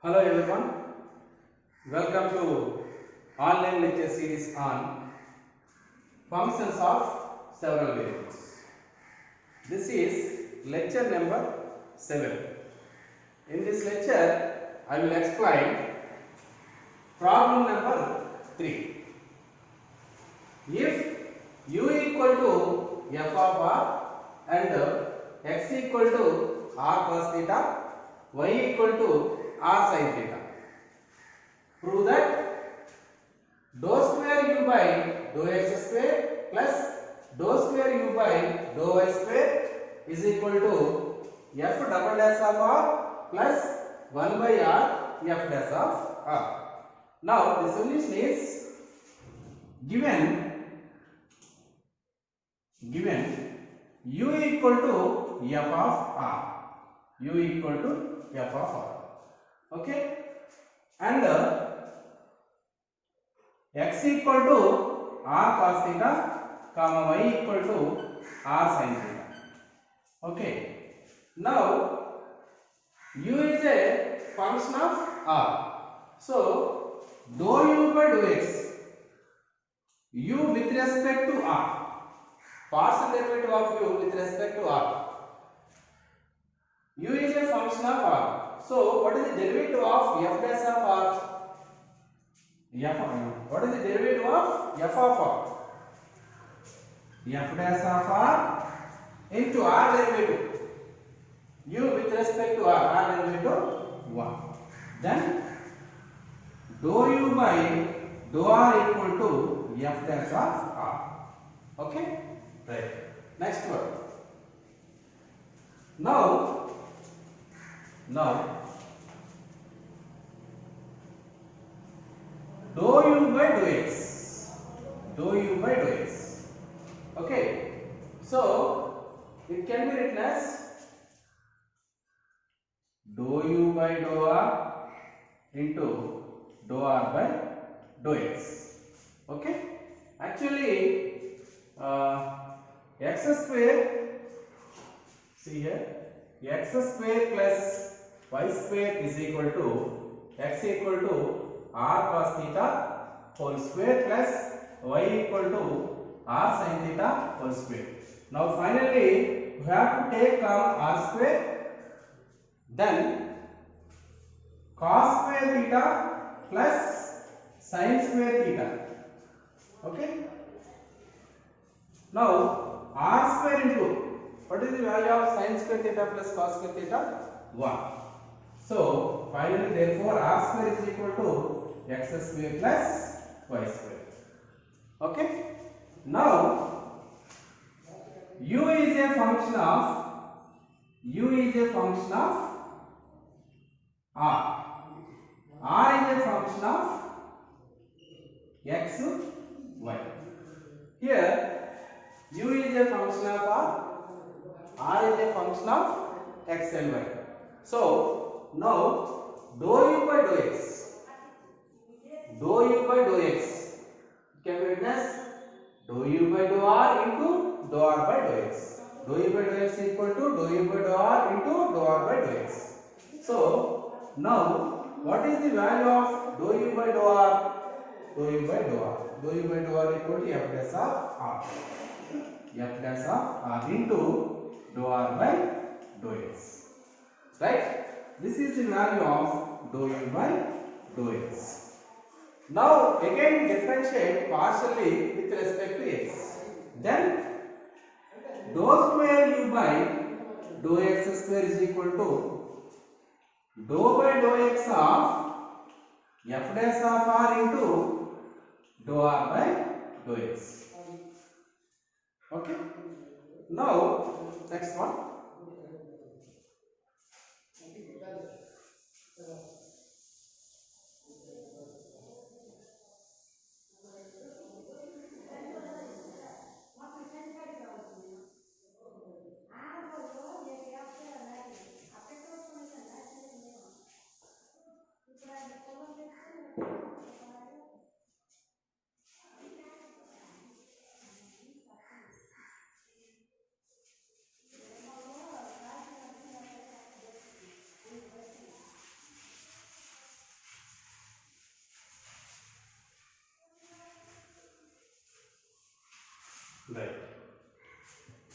Hello everyone, welcome to online lecture series on functions of several variables. This is lecture number 7. In this lecture, I will explain problem number 3. If u equal to f of r and x equal to r cos theta, y equal to r sin theta, prove that dou square u by dou x square plus dou square u by dou y square is equal to f double dash of r plus 1 by r f dash of r. Now the solution is given u equal to f of r, u equal to f of r, okay, and x equal to r cos theta, comma y equal to r sin theta. Okay. Now u is a function of r. So dou u by dou x, u with respect to r, partial derivative of u with respect to r. U is a function of r. So what is the derivative of f dash of r? What is the derivative of f of r? F dash of r into r derivative. U with respect to r derivative 1. Then dou u by dou r equal to f dash of r. Okay? Right. Next one. Now dou u by dou x, okay, so it can be written as dou u by dou r into dou r by dou x, okay. Actually x square, see here, x square plus y square is equal to x equal to r cos theta whole square plus y equal to r sin theta whole square. Now finally we have to take r square, then cos square theta plus sin square theta, okay. Now r square into, what is the value of sin square theta plus cos square theta? 1. So finally therefore r square is equal to x square plus y square, okay. Now u is a function of r. R is a function of x, y. Here u is a function of r is a function of x and y. So now dou u by dou x can be written as dou u by dou r into dou r by dou x. Dou u by dou x equal to dou u by dou r into dou r by dou x. So now what is the value of dou u by dou r? Dou u by dou r. Dou u by dou r equal to f dash of r. F dash of r into dou r by dou x. Right? This is the value of dou u by dou x. Now again differentiate partially with respect to x. Then dou square u by dou x square is equal to dou by dou x of f dash of r into dou r by dou x. Okay. Now next one.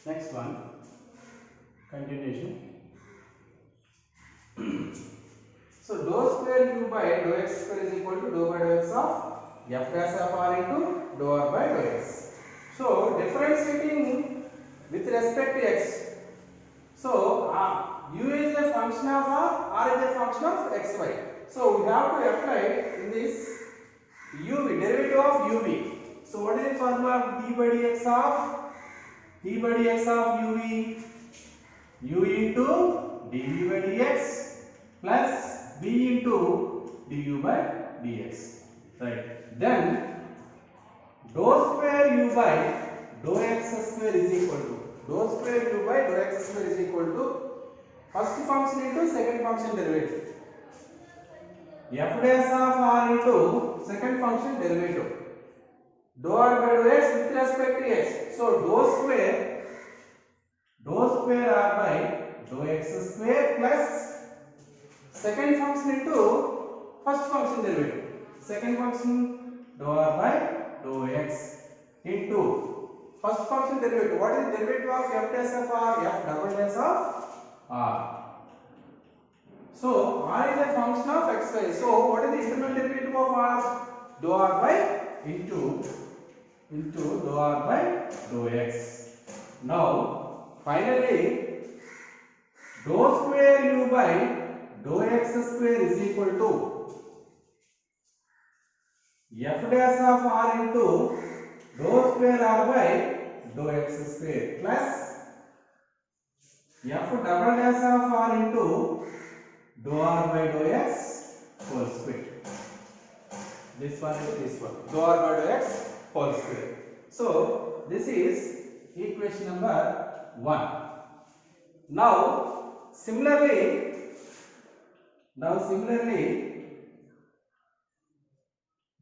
Next one, continuation. So dou square u by dou x square is equal to dou by dou x of f dash of r into dou r by dou x. So differentiating with respect to x. So u is a function of r is a function of xy. So we have to apply in this derivative of uv. So what is the formula of d by dx of uv? u into dv by dx plus b into du by dx, right? Then dou square u by dou x square is equal to first function into second function derivative, f dash of r into second function derivative, dou r by dou x with respect to x. So dou square r by dou x square plus second function into first function derivative, second function dou r by dou x into first function derivative. What is the derivative of f dash of r? F double dash of r. So r is a function of xy. So what is the internal derivative of r? Dou r by into dou r by dou x. Now finally dou square u by dou x square is equal to f dash of r into dou square r by dou x square plus f double dash of r into dou r by dou x whole square. This one into this one, dou r by dou x whole square. So this is equation number 1. Now similarly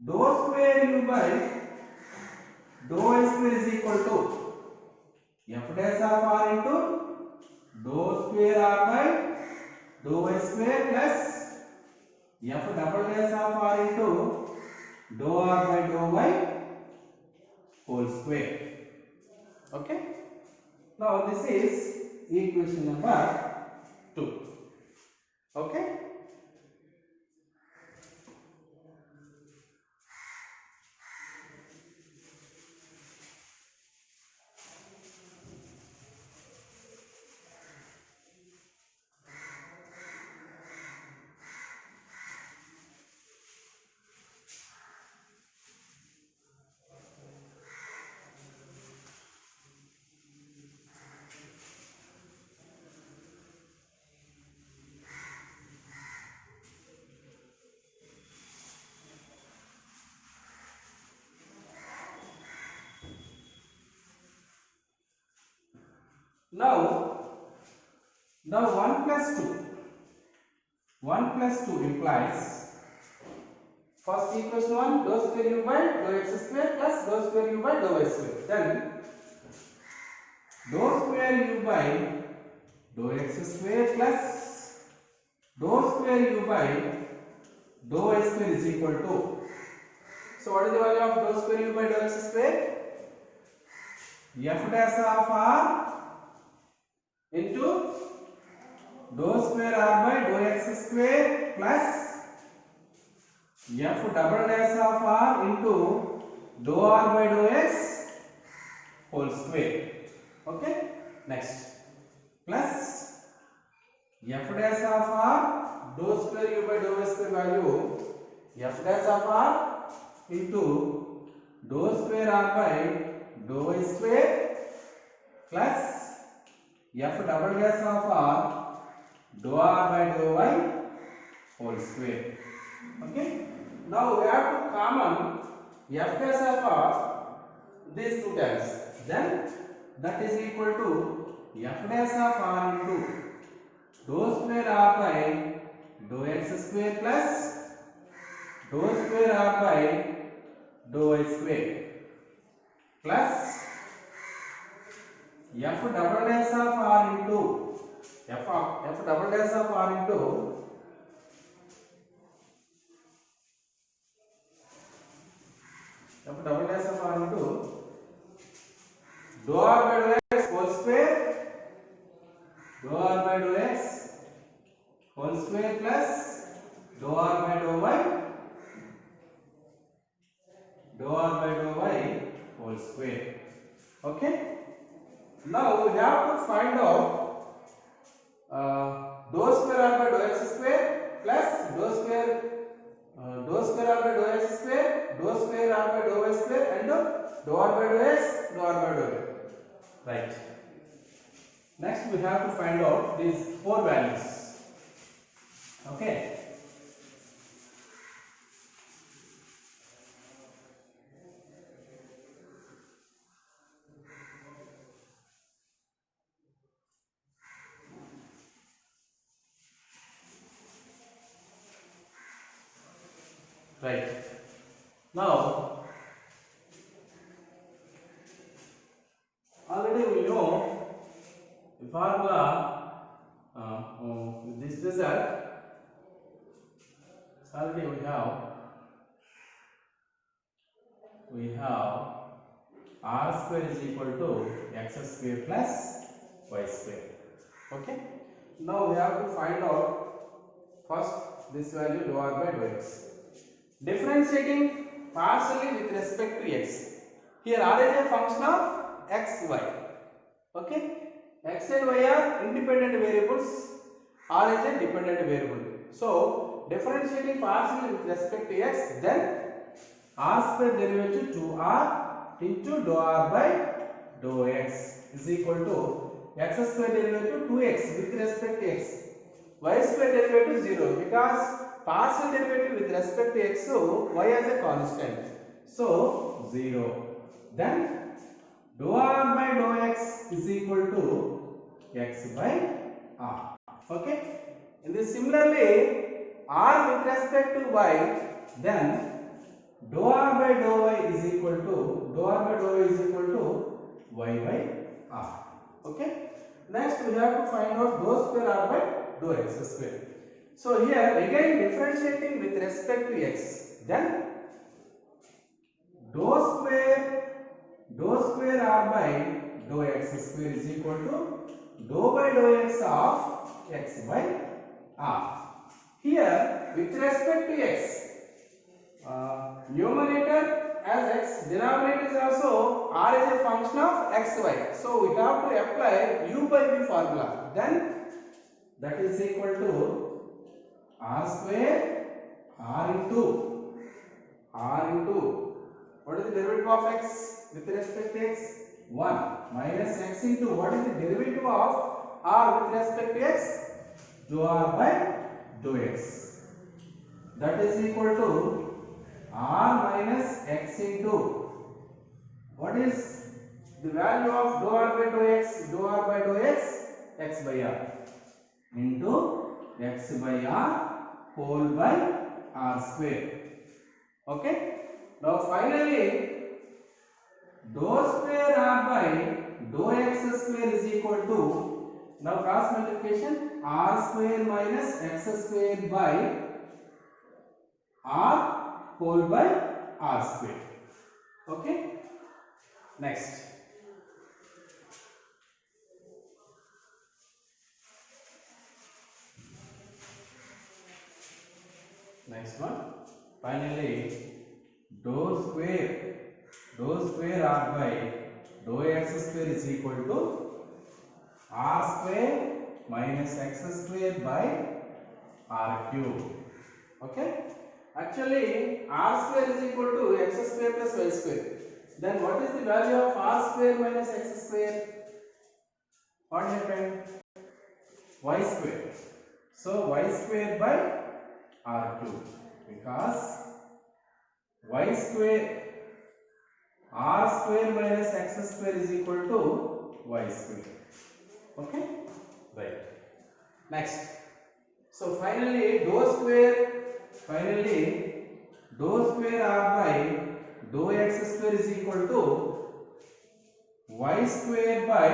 dou square u by dou y square is equal to f dash of r into dou square r by dou y square plus f double dash of r into dou r by dou y whole square. Okay, now this is equation number 2. Okay, now 1 plus 2 implies first equation 1 dou square u by dou x square plus dou square u by dou y square. Then dou square u by dou x square plus dou square u by dou y square is equal to, so what is the value of dou square u by dou x square? F dash of r into dou square r by dou x square plus f double dash of r into dou r by dou x whole square. Okay, next plus f dash of r dou square u by dou y square value f dash of r into dou square r by dou y square plus f double dash of r dou r by dou y whole square. Okay, now we have to common f dash of r these two terms, then that is equal to f dash of r into dou square r by dou x square plus dou square r by dou y square plus f double dash of r into f double dash of r into f double dash of r into dou r by dou x whole square plus dou r by dou y, dou r by dou y whole square. Okay. Now we have to find out dou square r by dou x square plus dou square r by dou x square, dou square r by dou y square, and dou r by dou x, dou r by dou y. Right. Next we have to find out these four values. Okay. Right. Now, already we know the formula with this result. Already we have r square is equal to x square plus y square. Okay. Now we have to find out first this value dou r by dou x. Differentiating partially with respect to x. Here r is a function of x, y. Okay. X and y are independent variables. R is a dependent variable. So differentiating partially with respect to x, then r square derivative 2r into dou r by dou x is equal to x square derivative 2x with respect to x. Y square derivative 0 because partial derivative with respect to x, so y as a constant, so 0. Then dou r by dou x is equal to x by r. Okay. And this similarly r with respect to y, then dou r by dou y is equal to y by r. Okay. Next we have to find out dou square r by dou x square. So here again differentiating with respect to x, then dou square r by dou x square is equal to dou by dou x of x by r. Here with respect to x, numerator as x, denominator is also r is a function of xy. So we have to apply u by v formula. Then that is equal to r square r into what is the derivative of x with respect to x? 1 minus x into what is the derivative of r with respect to x? Dou r by dou x. That is equal to r minus x into what is the value of dou r by dou x? Dou r by dou x, x by r into x by r whole by r square. Okay. Now finally dou square r by dou x square is equal to, now cross multiplication, r square minus x square by r whole by r square. Okay. Next one, finally dou square r by dou x square is equal to r square minus x square by r cube. Okay. Actually r square is equal to x square plus y square. Then what is the value of r square minus x square? What happened? Y square. So y square by r cube, because y square, r square minus x square is equal to y square. Okay. Right. Next. So finally dou square r by dou x square is equal to y square by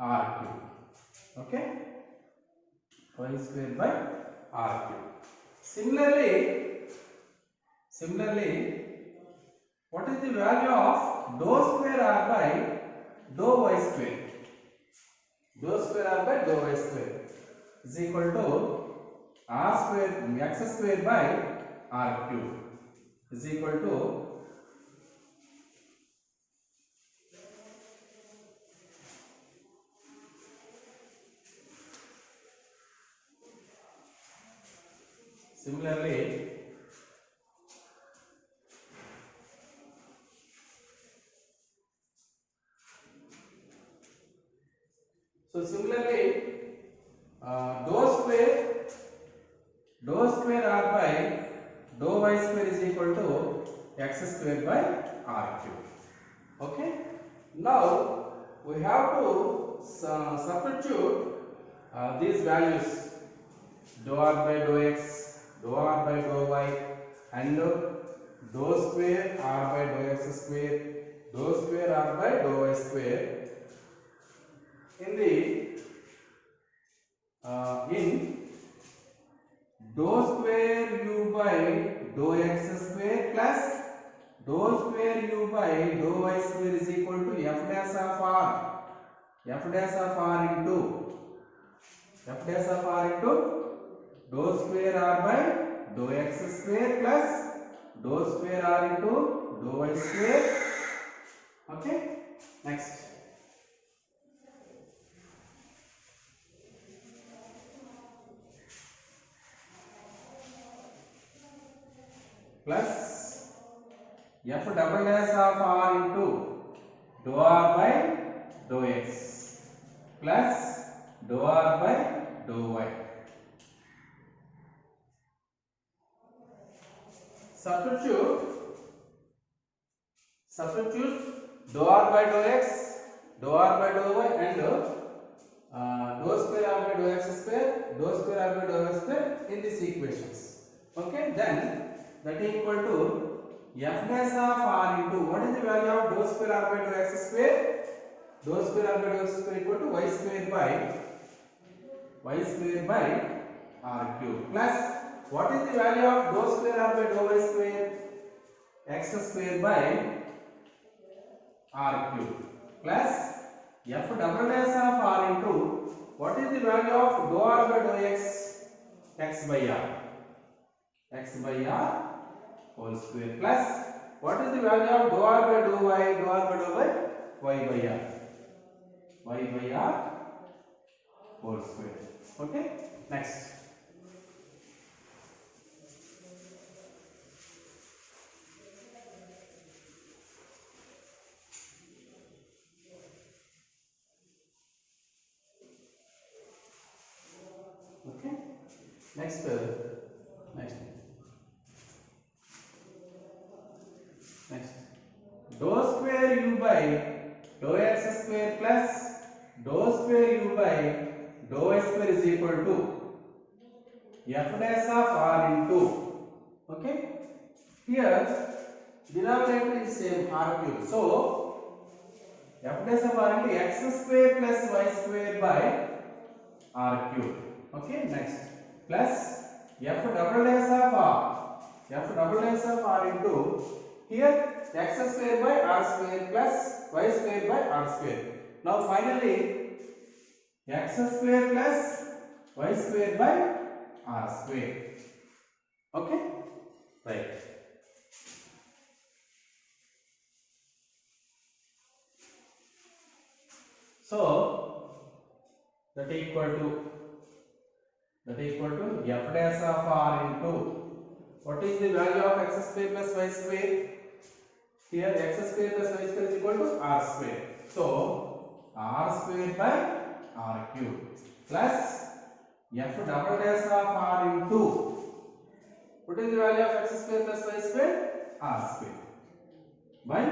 r cube. Okay. Y square by r cube. Similarly, what is the value of dou square r by dou y square? Dou square r by dou y square is equal to r square x square by r cube is equal to similarly dou square r by dou y square is equal to x square by r cube. Okay, now we have to substitute these values dou r by dou x, dou r by dou y, and dou square r by dou x square, dou square r by dou y square in the in dou square u by dou x square plus dou square u by dou y square is equal to f dash of r into dou square r by dou x square plus dou square r into dou y square. Okay, next plus f double dash of r into dou r by dou x plus dou r by dou y. Substitute dou r by dou x, dou r by dou y, and dou square r by dou x square, dou square r by dou y square in these equations. Okay, then that is equal to f dash of r into what is the value of dou square r by dou x square? Dou square r by dou x square equal to y square by r cube plus what is the value of dou square r by dou y square? X square by r cube plus f double dash of r into what is the value of dou r by dou x? X by r whole square plus what is the value of dou r by dou y? Dou r by dou y by r whole square. Okay, next next dou square u by dou x square plus dou square u by dou y square is equal to f dash of r into, okay, here denominator is same r cube, so f dash of r into x square plus y square by r cube. Okay, next plus f double dash of r into here x square by r square plus y square by r square. Now finally x square plus y square by r square. Okay, right. So that equal to f dash of r into what is the value of x square plus y square? Here x square plus y square is equal to r square. So r square by r cube plus f double dash of r into what is the value of x square plus y square? R square by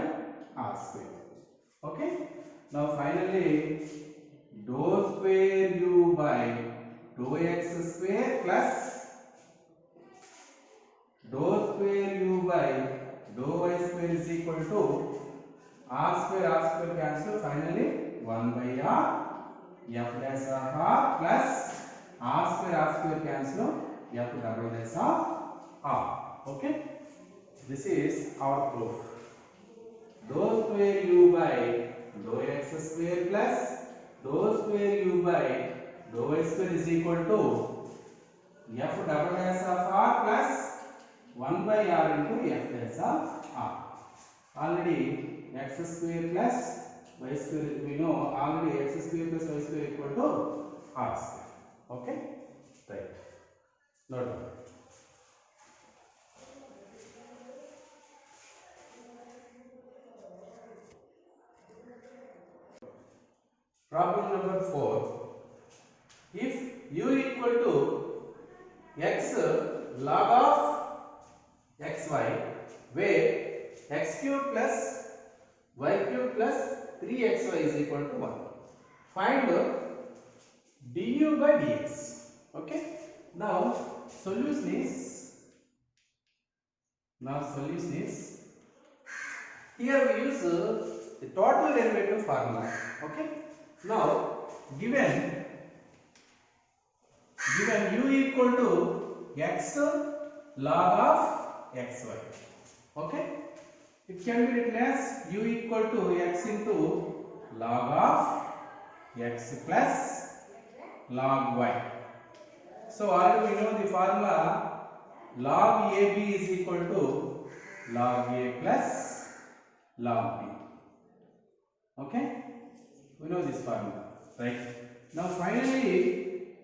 r square. Okay. Now finally dou square u by dou x square plus dou square u by dou y square is equal to r square cancel, finally 1 by r f dash of r plus r square cancel f double dash of r. Okay, this is our proof. Dou square u by dou x square plus dou square u by dou y square is equal to f double dash of r plus 1 by r into f dash of r. Already x square plus y square, we know already x square plus y square equal to r square. Okay, right. Note down. Problem number 4. If u equal to x log of xy, where x cube plus y cube plus 3xy is equal to 1. Find du by dx. Okay. Now solution is here we use the total derivative formula. Okay. Now given u equal to x log of xy. Okay. It can be written as u equal to x into log of x plus log y. So already we know the formula log AB is equal to log A plus log B. Okay, we know this formula, right? Now finally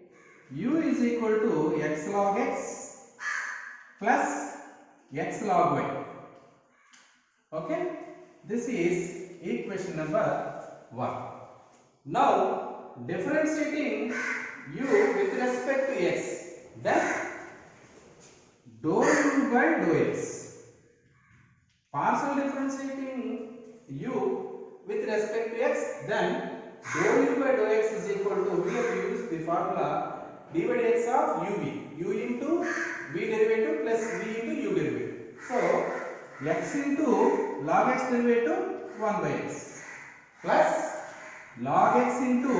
u is equal to x log x plus x log y. Okay, this is equation number 1. Now differentiating u with respect to x, then dou u by dou x. Partial differentiating u with respect to x, then dou u by dou x is equal to, we have used the formula d by dx of uv, u into v derivative plus v into u derivative. So x into log x derivative 1 by x plus log x into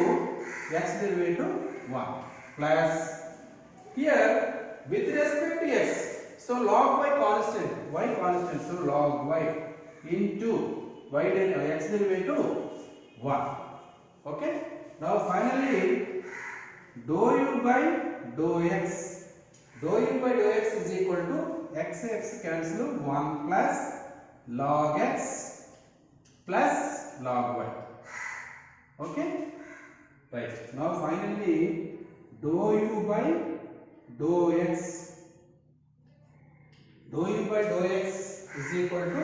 x derivative 1 plus here with respect to x, so log y constant, so log y into y x derivative 1. Okay. Now finally dou u by dou x is equal to x cancel 1 plus log x plus log y. Okay, right. Now finally dou u by dou x is equal to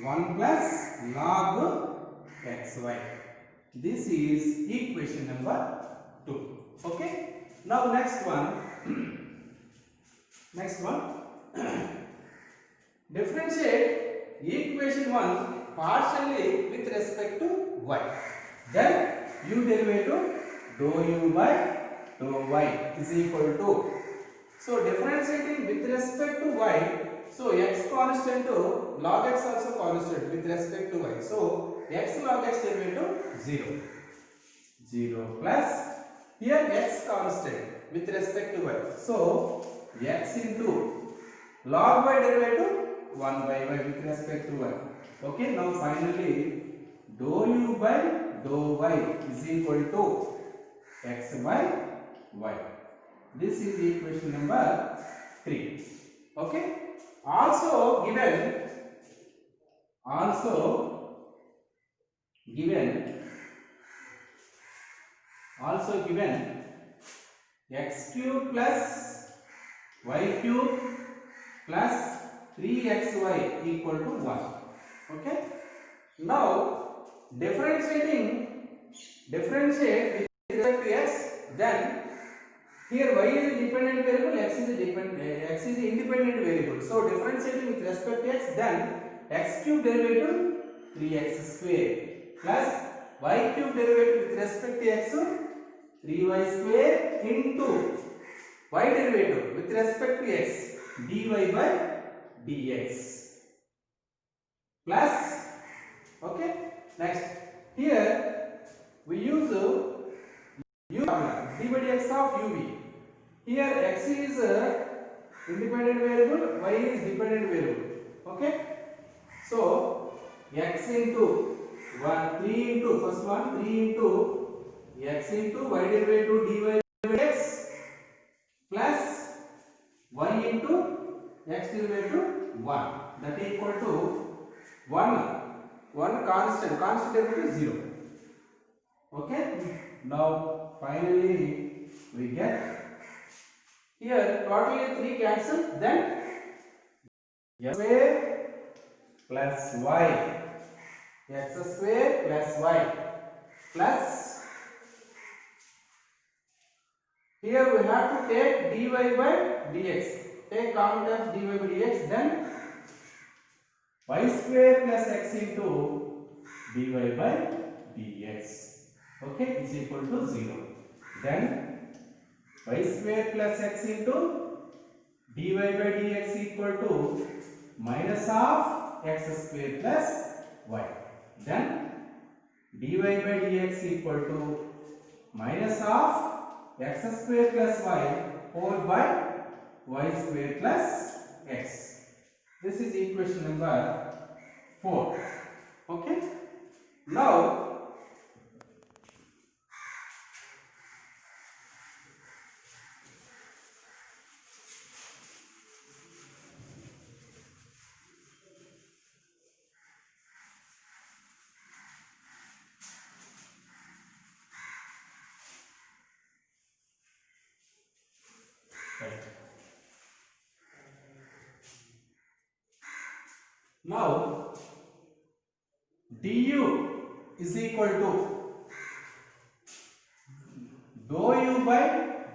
1 plus log xy. This is equation number 2. Okay. Now next one differentiate equation 1 partially with respect to y, then u derivative dou u by dou y is equal to, so differentiating with respect to y, so x constant to log x also constant with respect to y, so x log x derivative 0 plus here x constant with respect to y, so x into log y derivative 1 by y with respect to y. Okay. Now finally dou u by dou y is equal to x by y. This is equation number 3. Okay. Also given x cube plus y cube plus 3xy equal to 1. Okay. Now differentiate with respect to x, then here y is a dependent variable, x is a independent variable. So differentiating with respect to x, then x cube derivative 3x square plus y cube derivative with respect to x 3y square into y derivative with respect to x dy by dx plus, okay. Next here we use u d by dx of uv. Here x is independent variable, y is dependent variable. Okay. So x into 3 into first one 3 into x into y derivative dy by dx plus y into x divided to 1, that is equal to 1 constant equal to 0. Okay, now finally we get here totally 3 cancel, then x square plus y, x square plus y plus, here we have to take dy by dx, take common terms dy by dx, then y square plus x into dy by dx, okay, is equal to 0. Then y square plus x into dy by dx equal to minus of x square plus y. Then dy by dx equal to minus of x square plus y whole by y square plus x. This is equation number 4. Okay. Now Now du is equal to dou u by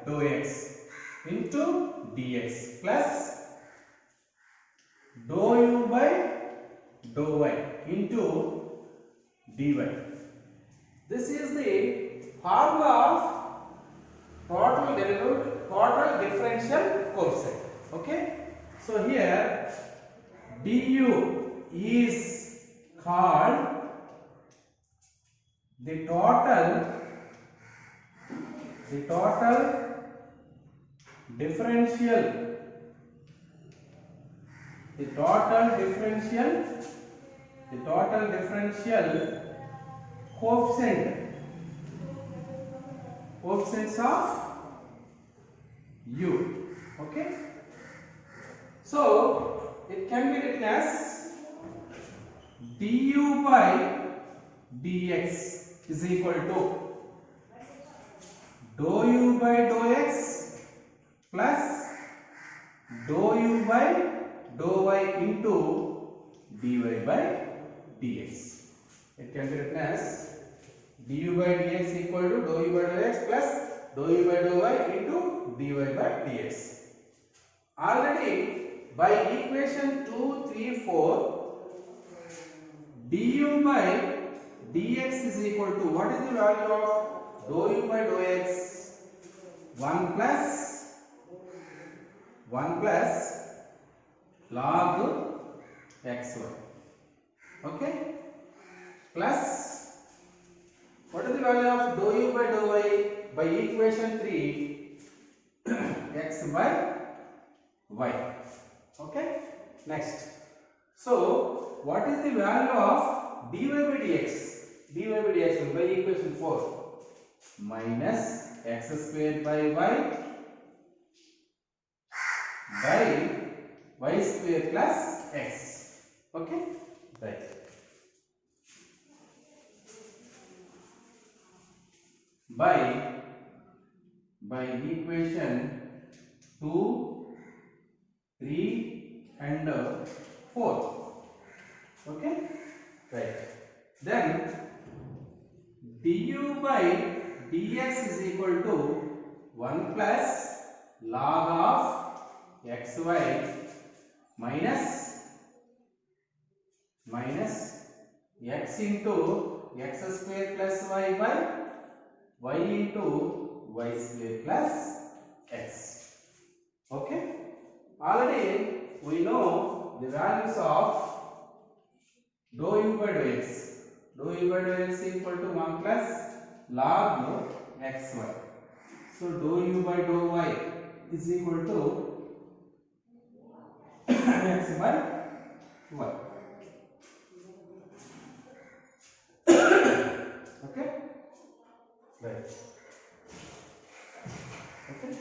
dou x into dx plus dou u by dou y into dy. This is the formula of total differential coefficient. Okay, so here du is called the total differential coefficients of u. Okay, so it can be written as du by dx is equal to dou u by dou x plus dou u by dou y into dy by dx. It can be written as du by dx equal to dou u by dou x plus dou u by dou y into dy by dx. Already by equation 2, 3, 4, du by dx is equal to, what is the value of dou u by dou x? 1 plus log xy. Okay, plus what is the value of dou u by dou y by equation 3? X by y. Okay, next, so what is the value of dy by dx? Dy by dx by equation 4 minus x square by y square plus x. Okay, right. By equation 2, 3 and 4. Okay, right. Then du by dx is equal to 1 plus log of xy minus x into x square plus y by y into y square plus x. Okay, already we know the values of dou u by dou x. Dou u by dou x equal to 1 plus log xy. So dou u by dou y is equal to x by y. Okay, right. Okay.